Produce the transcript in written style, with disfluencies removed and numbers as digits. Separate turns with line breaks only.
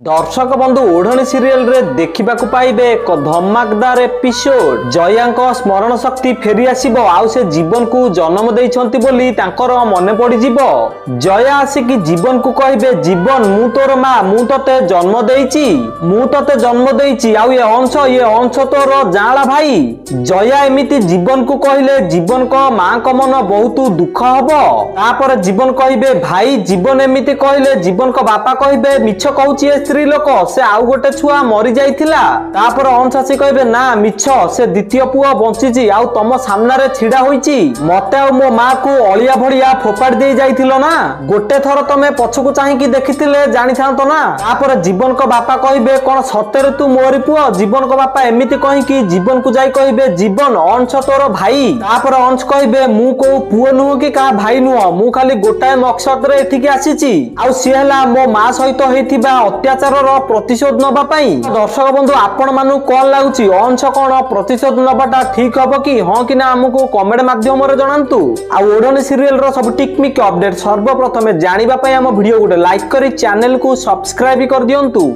दर्शक बंधु ओढ़णी सीरियल रे देखा पाइबे एक धमाकदार एपिसोड। जया स्मरण शक्ति फेरी आसीबो आउ से जीवन को जन्म देइछंती बोली तांकर मने पड़ी जीवो। जया आसिकी जीवन को कहबे जीवन मु तोर मां मु तते जन्म देइची आउ ये अंश तोर जाला भाई। जया एमिति जीवन को कहले जीवन को मां को मन बहुत दुख हबो। तापर जीवन कहबे भाई जीवन एमिति कहले जीवन को बापा कहबे मिछ कहूची स्त्री लोक से आउ गोटे छुआ मरी जाइथिला। तापर अंश आसी कहबे ना मिछ से द्वितीय पुआ बंचीची आउ तम सामना रे छिड़ा होईची मते आ मो मां को अलिया भड़िया फोपाड़ दे जाइथिलो ना गोटे थर तमे पछकु चाहिकी देखिथिले जानि थांतो ना। तापर जीवन को बापा कहबे कोन सतेरे तू मोरी पुआ। जीवन को बापा एमिति कहिकी जीवन को जाई कहबे जीवन अंश तोर भाई। तापर अंश कहबे मु को पुआ नुह कि का भाई नुह मु खाली गोटाए मकसद रे एठिकी आसीची आउ सी हला मो मां सहित हेतिबा अत्याचार प्रतिशोध नबा पाई। दर्शक बंधु आपण मानु कौन लागुची अंश कौन प्रतिशोध नबाटा ठीक हबो कि हां कि ना हमको कमेंट माध्यम रे जणांतु। आ ओढ़णी सीरियल रो सब टिकमिक अपडेट सर्वप्रथमे जानिबा पई हम वीडियो गुटे लाइक करी चैनल को सब्सक्राइब कर दियंतु।